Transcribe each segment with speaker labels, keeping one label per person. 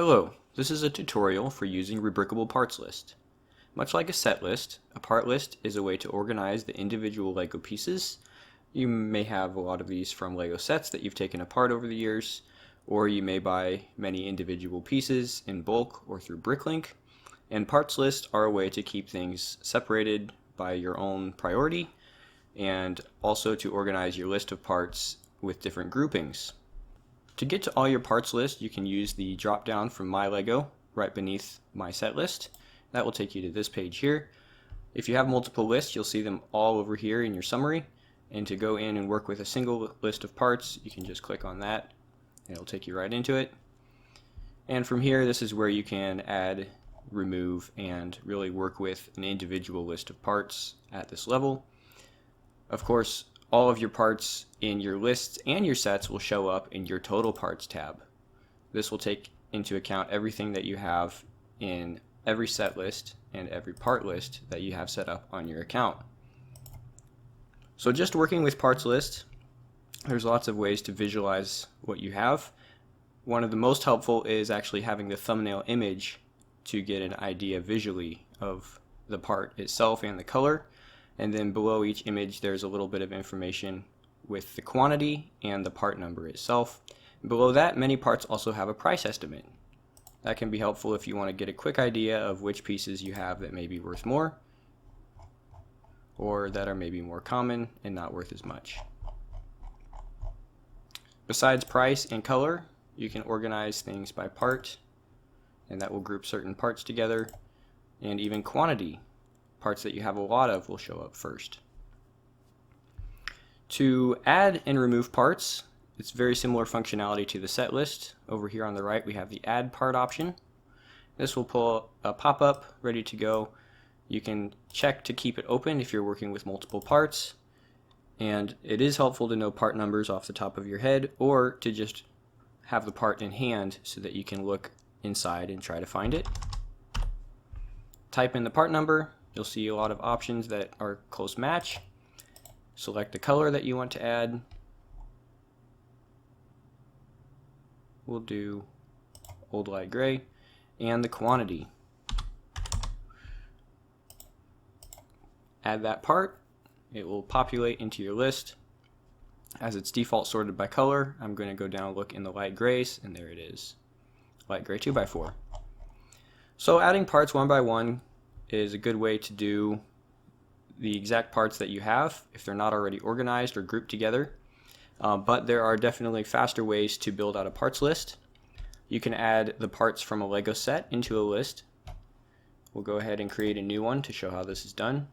Speaker 1: Hello, this is a tutorial for using Rebrickable parts list. Much like a set list, a part list is a way to organize the individual LEGO pieces. You may have a lot of these from LEGO sets that you've taken apart over the years, or you may buy many individual pieces in bulk or through Bricklink, and parts lists are a way to keep things separated by your own priority, and also to organize your list of parts with different groupings. To get to all your parts list, you can use the drop down from My Lego right beneath My Set List. That will take you to this page here. If you have multiple lists, you'll see them all over here in your summary. And to go in and work with a single list of parts, you can just click on that and it'll take you right into it. And from here, this is where you can add, remove, and really work with an individual list of parts at this level. Of course, all of your parts in your lists and your sets will show up in your Total Parts tab. This will take into account everything that you have in every set list and every part list that you have set up on your account. So just working with parts list, there's lots of ways to visualize what you have. One of the most helpful is actually having the thumbnail image to get an idea visually of the part itself and the color. And then below each image there's a little bit of information with the quantity and the part number itself. Below that, many parts also have a price estimate. That can be helpful if you want to get a quick idea of which pieces you have that may be worth more, or that are maybe more common and not worth as much. Besides price and color, you can organize things by part, and that will group certain parts together, and even quantity. Parts that you have a lot of will show up first. To add and remove parts, it's very similar functionality to the set list. Over here on the right we have the add part option. This will pull a pop-up ready to go. You can check to keep it open if you're working with multiple parts, and it is helpful to know part numbers off the top of your head, or to just have the part in hand so that you can look inside and try to find it. Type in the part number. You'll see a lot of options that are close match. Select the color that you want to add. We'll do old light gray, and the quantity. Add that part. It will populate into your list. As it's default sorted by color, I'm going to go down and look in the light grays, and there it is. Light gray 2x4. So adding parts one by one is a good way to do the exact parts that you have if they're not already organized or grouped together. But there are definitely faster ways to build out a parts list. You can add the parts from a LEGO set into a list. We'll go ahead and create a new one to show how this is done.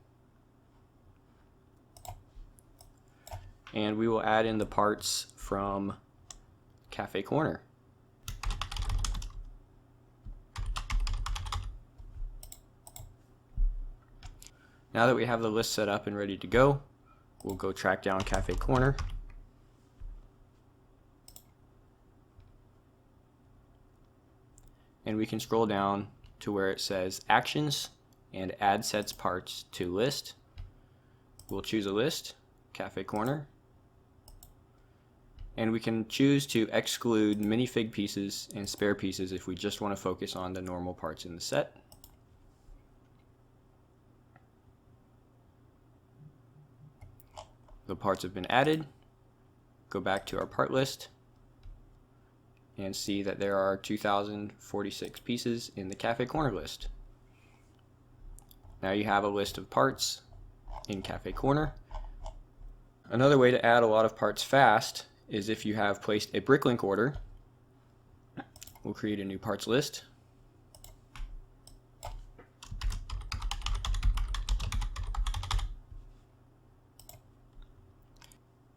Speaker 1: And we will add in the parts from Cafe Corner. Now that we have the list set up and ready to go, we'll go track down Cafe Corner. And we can scroll down to where it says Actions and Add Sets Parts to List. We'll choose a list, Cafe Corner. And we can choose to exclude minifig pieces and spare pieces if we just want to focus on the normal parts in the set. The parts have been added. Go back to our part list and see that there are 2,046 pieces in the Cafe Corner list. Now you have a list of parts in Cafe Corner. Another way to add a lot of parts fast is if you have placed a Bricklink order. We'll create a new parts list.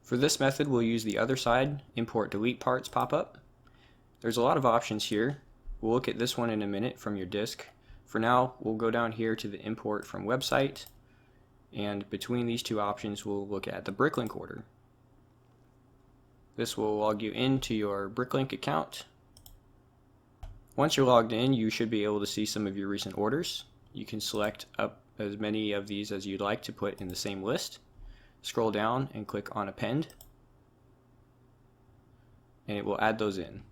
Speaker 1: For this method, we'll use the other side, import delete parts pop-up. There's a lot of options here. We'll look at this one in a minute from your disk. For now, we'll go down here to the import from website, and between these two options we'll look at the Bricklink order. This will log you into your Bricklink account. Once you're logged in, you should be able to see some of your recent orders. You can select up as many of these as you'd like to put in the same list. Scroll down and click on Append, and it will add those in.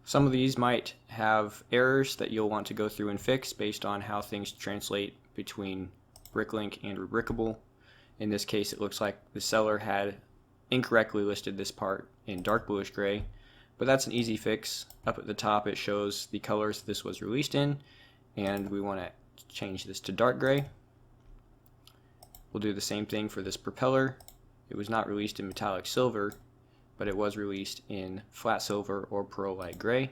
Speaker 1: Some of these might have errors that you'll want to go through and fix based on how things translate between Bricklink and Rebrickable. In this case, it looks like the seller had incorrectly listed this part in dark bluish gray, but that's an easy fix. Up at the top it shows the colors this was released in, and we want to change this to dark gray. We'll do the same thing for this propeller. It was not released in metallic silver, but it was released in flat silver or pearl light gray.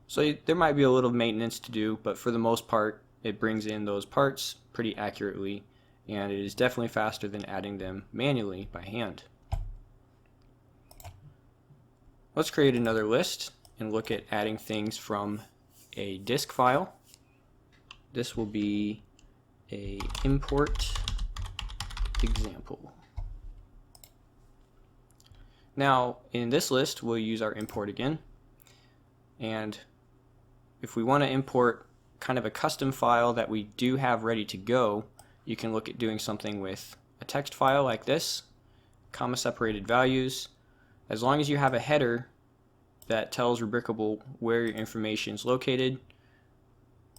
Speaker 1: So there might be a little maintenance to do, but for the most part it brings in those parts pretty accurately, and it is definitely faster than adding them manually by hand. Let's create another list and look at adding things from a disk file. This will be a import example. Now in this list we'll use our import again, and if we want to import kind of a custom file that we do have ready to go, you can look at doing something with a text file like this, comma separated values. As long as you have a header that tells Rebrickable where your information is located,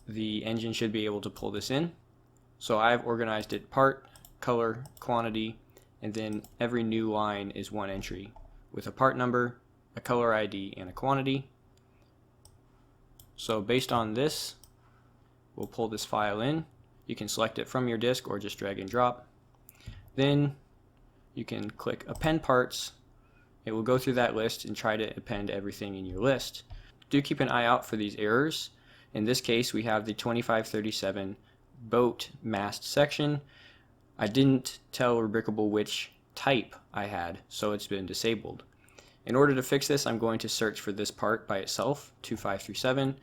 Speaker 1: the engine should be able to pull this in. So I've organized it part, color, quantity, and then every new line is one entry with a part number, a color ID, and a quantity. So based on this, we'll pull this file in. You can select it from your disk or just drag and drop. Then you can click append parts. It will go through that list and try to append everything in your list. Do keep an eye out for these errors. In this case we have the 2537 boat mast section. I didn't tell Rebrickable which type I had, so it's been disabled. In order to fix this, I'm going to search for this part by itself, 2537,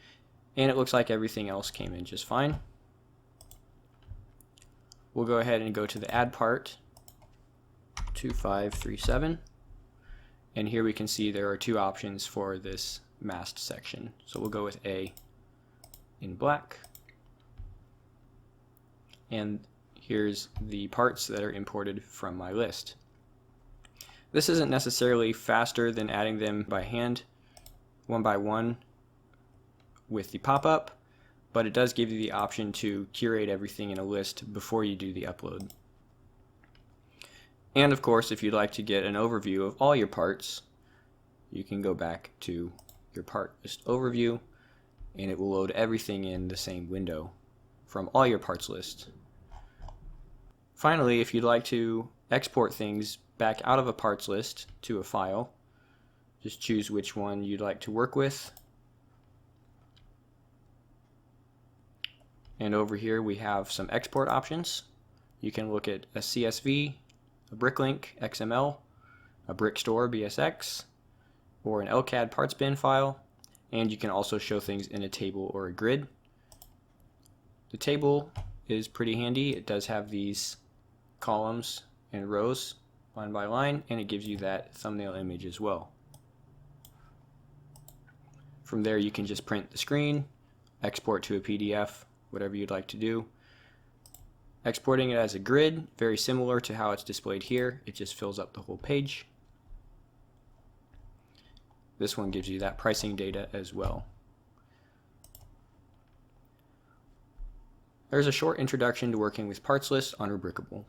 Speaker 1: and it looks like everything else came in just fine. We'll go ahead and go to the add part, 2537, and here we can see there are two options for this mast section. So we'll go with A in black, and here's the parts that are imported from my list. This isn't necessarily faster than adding them by hand, one by one with the pop-up, but it does give you the option to curate everything in a list before you do the upload. And of course, if you'd like to get an overview of all your parts, you can go back to your part list overview, and it will load everything in the same window from all your parts list. Finally, if you'd like to export things back out of a parts list to a file, just choose which one you'd like to work with. And over here we have some export options. You can look at a CSV, a Bricklink XML, a Brickstore BSX, or an LCAD parts bin file, and you can also show things in a table or a grid. The table is pretty handy. It does have these columns and rows line by line, and it gives you that thumbnail image as well. From there you can just print the screen, export to a PDF, whatever you'd like to do. Exporting it as a grid, very similar to how it's displayed here, it just fills up the whole page. This one gives you that pricing data as well. There's a short introduction to working with parts lists on Rebrickable.